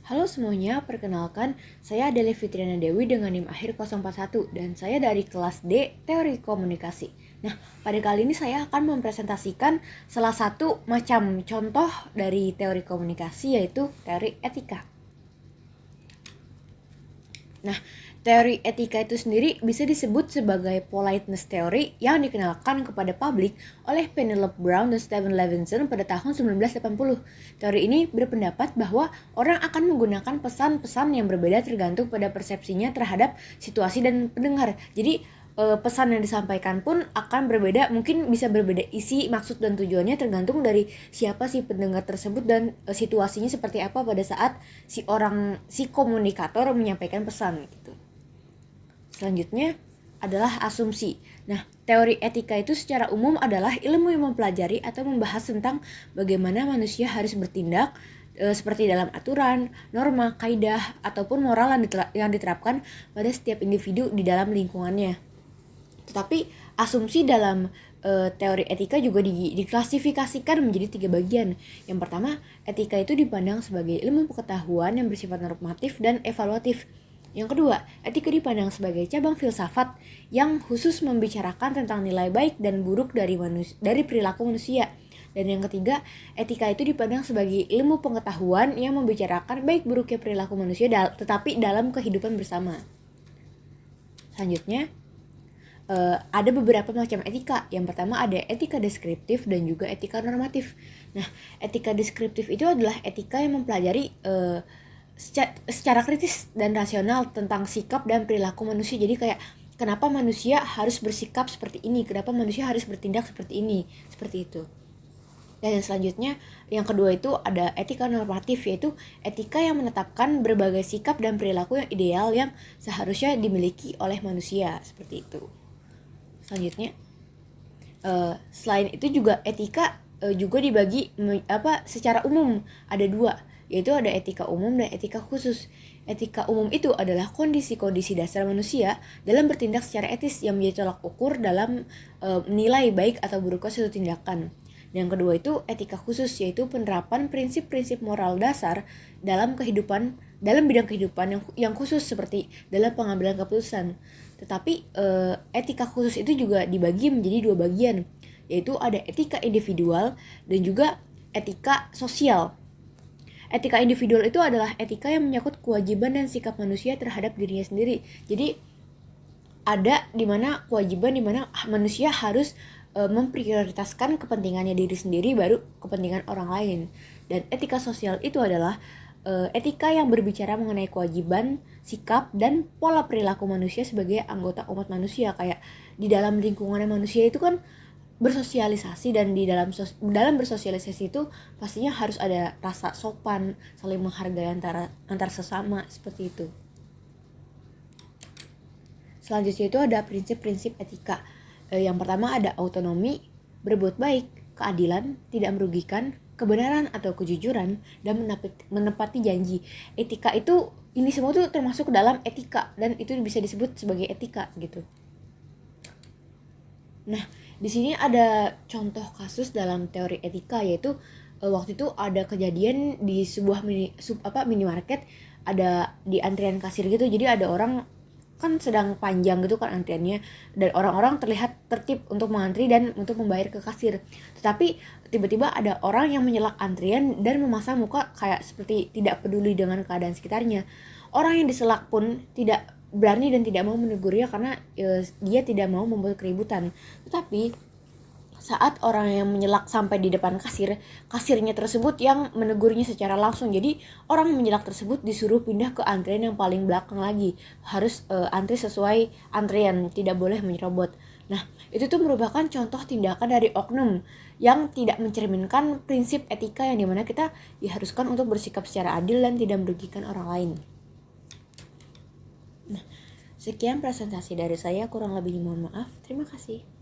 Halo semuanya, perkenalkan saya Adele Fitriana Dewi dengan NIM akhir 041 dan saya dari kelas D Teori Komunikasi. Nah, pada kali ini saya akan mempresentasikan salah satu macam contoh dari teori komunikasi yaitu teori etika. Nah, teori etika itu sendiri bisa disebut sebagai politeness theory yang dikenalkan kepada publik oleh Penelope Brown dan Stephen Levinson pada tahun 1980. Teori ini berpendapat bahwa orang akan menggunakan pesan-pesan yang berbeda tergantung pada persepsinya terhadap situasi dan pendengar. Jadi, pesan yang disampaikan pun akan berbeda, mungkin bisa berbeda isi, maksud, dan tujuannya tergantung dari siapa si pendengar tersebut dan situasinya seperti apa pada saat si komunikator menyampaikan pesan gitu. Selanjutnya adalah asumsi. Nah, teori etika itu secara umum adalah ilmu yang mempelajari atau membahas tentang bagaimana manusia harus bertindak seperti dalam aturan, norma, kaidah, ataupun moral yang diterapkan pada setiap individu di dalam lingkungannya. Tetapi asumsi dalam teori etika juga diklasifikasikan menjadi 3 bagian. Yang pertama, etika itu dipandang sebagai ilmu pengetahuan yang bersifat normatif dan evaluatif. Yang kedua, etika dipandang sebagai cabang filsafat yang khusus membicarakan tentang nilai baik dan buruk dari perilaku manusia. Dan yang ketiga, etika itu dipandang sebagai ilmu pengetahuan yang membicarakan baik buruknya perilaku manusia tetapi dalam kehidupan bersama. Selanjutnya, ada beberapa macam etika. Yang pertama ada etika deskriptif dan juga etika normatif. Nah, etika deskriptif itu adalah etika yang mempelajari secara kritis dan rasional tentang sikap dan perilaku manusia. Jadi kayak kenapa manusia harus bersikap seperti ini, kenapa manusia harus bertindak seperti ini, seperti itu. Dan yang selanjutnya, yang kedua itu ada etika normatif, yaitu etika yang menetapkan berbagai sikap dan perilaku yang ideal yang seharusnya dimiliki oleh manusia, seperti itu. Selanjutnya, selain itu juga etika juga dibagi secara umum ada 2, yaitu ada etika umum dan etika khusus. Etika umum itu adalah kondisi-kondisi dasar manusia dalam bertindak secara etis yang menjadi tolak ukur dalam menilai baik atau buruknya suatu tindakan. Dan yang kedua itu etika khusus, yaitu penerapan prinsip-prinsip moral dasar dalam bidang kehidupan yang khusus seperti dalam pengambilan keputusan. Tetapi etika khusus itu juga dibagi menjadi 2 bagian, yaitu ada etika individual dan juga etika sosial. Etika individual itu adalah etika yang menyangkut kewajiban dan sikap manusia terhadap dirinya sendiri. Jadi ada dimana kewajiban dimana manusia harus memprioritaskan kepentingannya diri sendiri baru kepentingan orang lain. Dan etika sosial itu adalah etika yang berbicara mengenai kewajiban, sikap, dan pola perilaku manusia sebagai anggota umat manusia. Kayak di dalam lingkungan manusia itu kan bersosialisasi, dan di dalam bersosialisasi itu pastinya harus ada rasa sopan, saling menghargai antar sesama, seperti itu. Selanjutnya itu ada prinsip-prinsip etika. Yang pertama ada autonomi, berbuat baik, keadilan, tidak merugikan, kebenaran atau kejujuran, dan menepati janji. Etika itu, ini semua tuh termasuk dalam etika, dan itu bisa disebut sebagai etika gitu. Nah, di sini ada contoh kasus dalam teori etika, yaitu waktu itu ada kejadian di sebuah minimarket, ada di antrian kasir gitu. Jadi ada orang kan sedang panjang gitu kan antriannya, dan orang-orang terlihat tertib untuk mengantri dan untuk membayar ke kasir. Tetapi tiba-tiba ada orang yang menyelak antrian dan memasang muka kayak seperti tidak peduli dengan keadaan sekitarnya. Orang yang diselak pun tidak berani dan tidak mau menegurnya karena dia tidak mau membuat keributan. Tetapi saat orang yang menyelak sampai di depan kasirnya tersebut yang menegurnya secara langsung. Jadi orang menyelak tersebut disuruh pindah ke antrian yang paling belakang lagi. Harus antri sesuai antrian, tidak boleh menyerobot. Nah, itu tuh merupakan contoh tindakan dari oknum yang tidak mencerminkan prinsip etika yang dimana kita diharuskan untuk bersikap secara adil dan tidak merugikan orang lain. Nah, sekian presentasi dari saya, kurang lebihnya mohon maaf. Terima kasih.